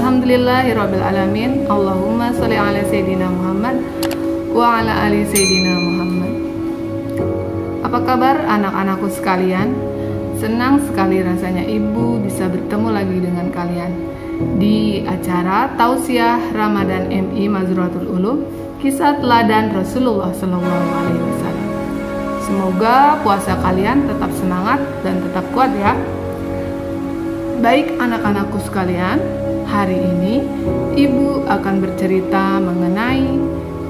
Alhamdulillahirrabbilalamin. Allahumma sholli ala Sayyidina Muhammad wa ala ali Sayyidina Muhammad. Apa kabar anak-anakku sekalian? Senang sekali rasanya ibu bisa bertemu lagi dengan kalian di acara Tausiah Ramadan MI Mazratul Ulum, kisah teladan Rasulullah SAW. Semoga puasa kalian tetap semangat dan tetap kuat ya. Baik anak-anakku sekalian, hari ini ibu akan bercerita mengenai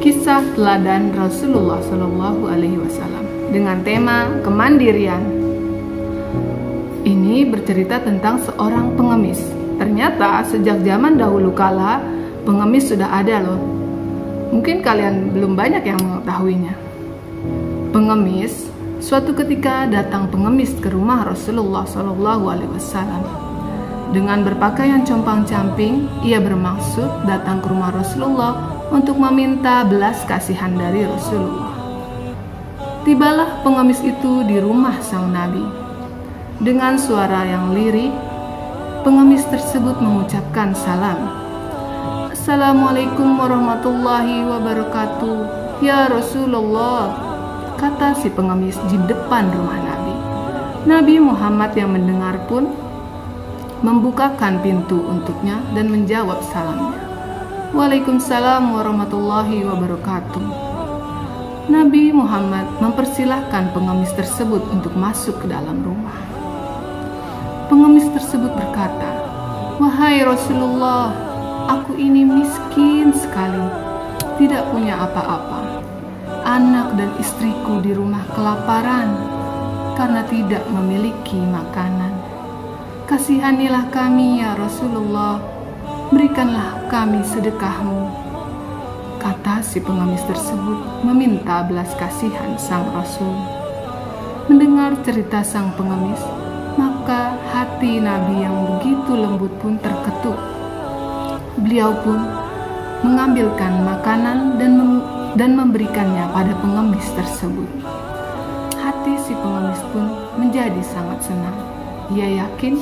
kisah teladan Rasulullah SAW dengan tema kemandirian. Ini bercerita tentang seorang pengemis. Ternyata sejak zaman dahulu kala pengemis sudah ada loh. Mungkin kalian belum banyak yang mengetahuinya. Pengemis, suatu ketika datang pengemis ke rumah Rasulullah SAW. Dengan berpakaian compang-camping, ia bermaksud datang ke rumah Rasulullah untuk meminta belas kasihan dari Rasulullah. Tibalah pengemis itu di rumah sang Nabi. Dengan suara yang lirih, pengemis tersebut mengucapkan salam. Assalamualaikum warahmatullahi wabarakatuh, ya Rasulullah, kata si pengemis di depan rumah Nabi. Nabi Muhammad yang mendengar pun membukakan pintu untuknya dan menjawab salamnya. Waalaikumsalam warahmatullahi wabarakatuh. Nabi Muhammad mempersilahkan pengemis tersebut untuk masuk ke dalam rumah. Pengemis tersebut berkata, "Wahai Rasulullah, aku ini miskin sekali, tidak punya apa-apa. Anak dan istriku di rumah kelaparan karena tidak memiliki makanan. Kasihanilah kami ya Rasulullah, berikanlah kami sedekahmu," kata si pengemis tersebut meminta belas kasihan sang Rasul. Mendengar cerita sang pengemis, maka hati Nabi yang begitu lembut pun terketuk. Beliau pun mengambilkan makanan dan memberikannya pada pengemis tersebut. Hati si pengemis pun menjadi sangat senang. Ia yakin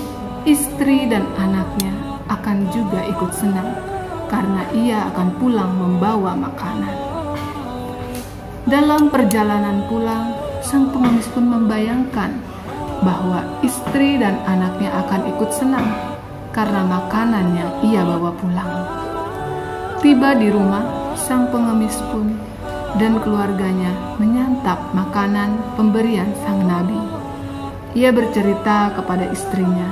istri dan anaknya akan juga ikut senang karena ia akan pulang membawa makanan. Dalam perjalanan pulang, sang pengemis pun membayangkan bahwa istri dan anaknya akan ikut senang karena makanan yang ia bawa pulang. Tiba di rumah, sang pengemis pun dan keluarganya menyantap makanan pemberian sang Nabi. Ia bercerita kepada istrinya,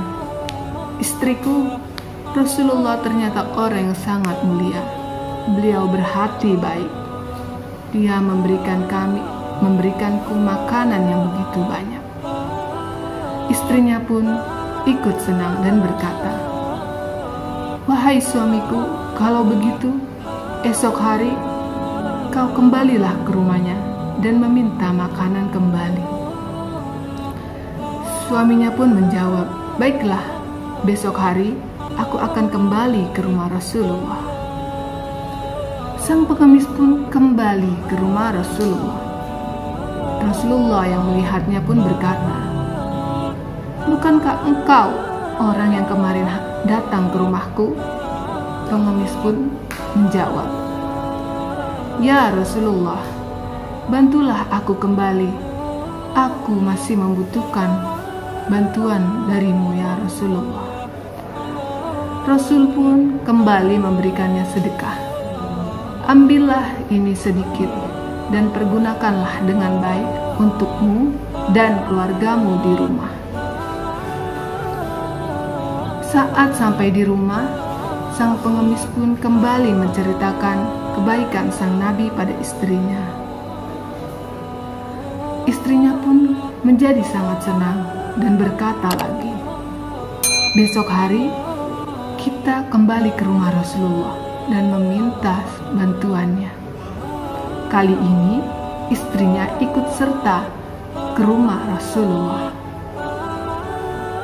"Istriku, Rasulullah ternyata orang yang sangat mulia. Beliau berhati baik. Dia memberikanku makanan yang begitu banyak." Istrinya pun ikut senang dan berkata, "Wahai suamiku, kalau begitu, esok hari kau kembalilah ke rumahnya dan meminta makanan kembali." Suaminya pun menjawab, "Baiklah, besok hari aku akan kembali ke rumah Rasulullah." Sang pengemis pun kembali ke rumah Rasulullah. Rasulullah yang melihatnya pun berkata, "Bukankah engkau orang yang kemarin datang ke rumahku?" Pengemis pun menjawab, "Ya Rasulullah, bantulah aku kembali. Aku masih membutuhkan bantuan darimu ya Rasulullah." Rasul pun kembali memberikannya sedekah. "Ambillah ini sedikit dan pergunakanlah dengan baik untukmu dan keluargamu di rumah." Saat sampai di rumah, sang pengemis pun kembali menceritakan kebaikan sang Nabi pada istrinya. Istrinya pun menjadi sangat senang dan berkata lagi, "Besok hari kita kembali ke rumah Rasulullah dan meminta bantuannya." Kali ini istrinya ikut serta ke rumah Rasulullah.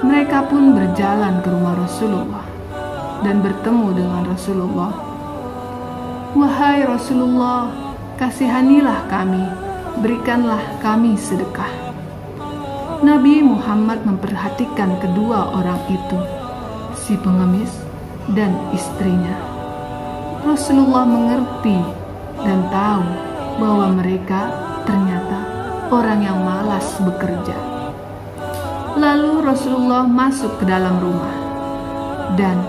Mereka pun berjalan ke rumah Rasulullah dan bertemu dengan Rasulullah. "Wahai Rasulullah, kasihanilah kami, berikanlah kami sedekah." Nabi Muhammad memperhatikan kedua orang itu, si pengemis dan istrinya. Rasulullah mengerti dan tahu bahwa mereka ternyata orang yang malas bekerja. Lalu Rasulullah masuk ke dalam rumah, dan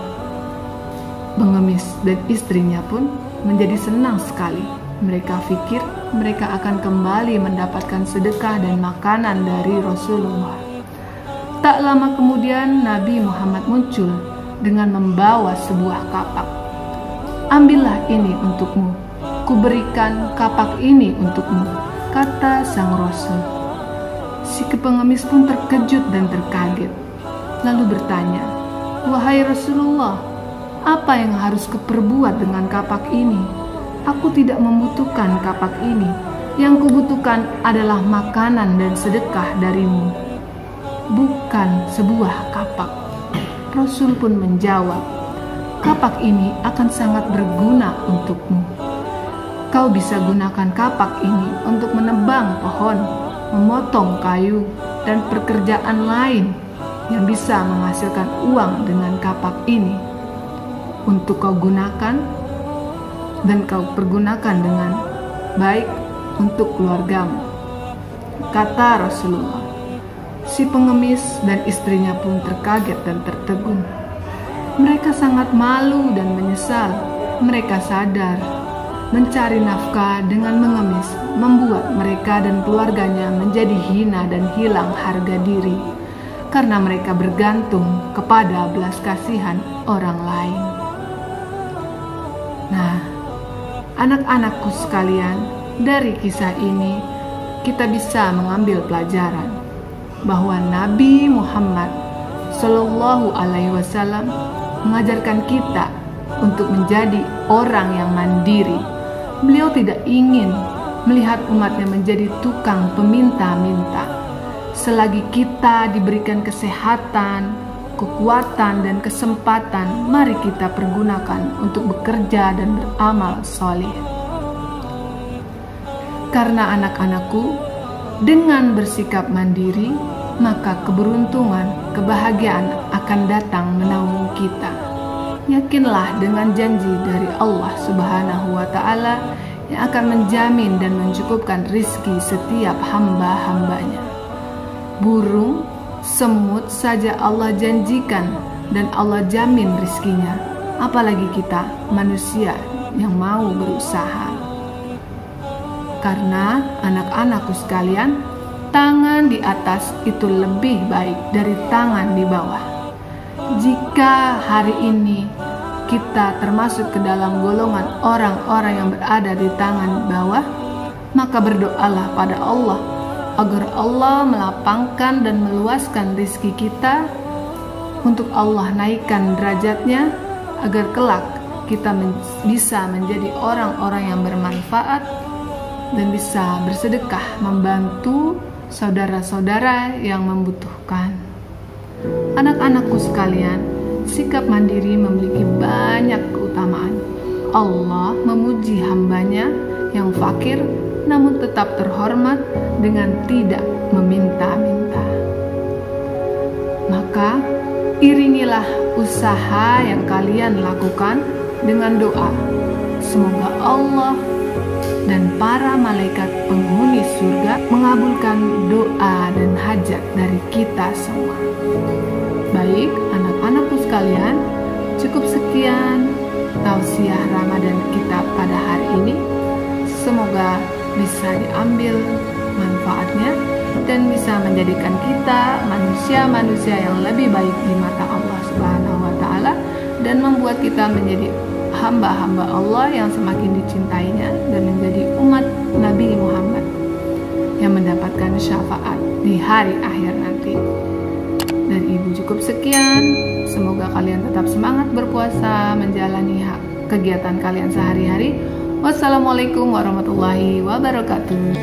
pengemis dan istrinya pun menjadi senang sekali. Mereka pikir mereka akan kembali mendapatkan sedekah dan makanan dari Rasulullah. Tak lama kemudian Nabi Muhammad muncul dengan membawa sebuah kapak. "Ambillah ini untukmu, kuberikan kapak ini untukmu," kata sang Rasul. Si pengemis pun terkejut dan terkaget, lalu bertanya, "Wahai Rasulullah, apa yang harus kuperbuat dengan kapak ini? Aku tidak membutuhkan kapak ini. Yang kubutuhkan adalah makanan dan sedekah darimu, bukan sebuah kapak." Rasul pun menjawab, "Kapak ini akan sangat berguna untukmu. Kau bisa gunakan kapak ini untuk menebang pohon, memotong kayu, dan pekerjaan lain yang bisa menghasilkan uang dengan kapak ini untuk kau gunakan dan kau pergunakan dengan baik untuk keluargamu," kata Rasulullah. Si pengemis dan istrinya pun terkaget dan tertegun. Mereka sangat malu dan menyesal. Mereka sadar mencari nafkah dengan mengemis membuat mereka dan keluarganya menjadi hina dan hilang harga diri, karena mereka bergantung kepada belas kasihan orang lain. Nah, anak-anakku sekalian, dari kisah ini kita bisa mengambil pelajaran bahwa Nabi Muhammad Shallallahu Alaihi Wasallam mengajarkan kita untuk menjadi orang yang mandiri. Beliau tidak ingin melihat umatnya menjadi tukang peminta-minta. Selagi kita diberikan kesehatan, kekuatan, dan kesempatan, mari kita pergunakan untuk bekerja dan beramal soleh. Karena anak-anakku, dengan bersikap mandiri, maka keberuntungan, kebahagiaan akan datang menaungi kita. Yakinlah dengan janji dari Allah Subhanahu wa Ta'ala yang akan menjamin dan mencukupkan rizki setiap hamba-hambanya. Burung, semut saja Allah janjikan dan Allah jamin rizkinya, apalagi kita manusia yang mau berusaha. Karena anak-anakku sekalian, tangan di atas itu lebih baik dari tangan di bawah. Jika hari ini kita termasuk ke dalam golongan orang-orang yang berada di tangan bawah, maka berdoalah pada Allah agar Allah melapangkan dan meluaskan rizki kita, untuk Allah naikkan derajatnya, agar kelak kita bisa menjadi orang-orang yang bermanfaat dan bisa bersedekah membantu saudara-saudara yang membutuhkan. Anak-anakku sekalian, sikap mandiri memiliki banyak keutamaan. Allah memuji hambanya yang fakir namun tetap terhormat dengan tidak meminta-minta. Maka iringilah usaha yang kalian lakukan dengan doa. Semoga Allah dan para malaikat penghuni surga mengabulkan doa dan hajat dari kita semua. Baik, anak-anakku sekalian, cukup sekian tausiah Ramadan kita pada hari ini. Semoga bisa diambil manfaatnya dan bisa menjadikan kita manusia-manusia yang lebih baik di mata Allah Subhanahu wa Ta'ala, dan membuat kita menjadi hamba-hamba Allah yang semakin dicintainya dan menjadi umat Nabi Muhammad yang mendapatkan syafaat di hari akhir nanti. Dari Ibu cukup sekian. Semoga kalian tetap semangat berpuasa, menjalani kegiatan kalian sehari-hari. Wassalamualaikum warahmatullahi wabarakatuh.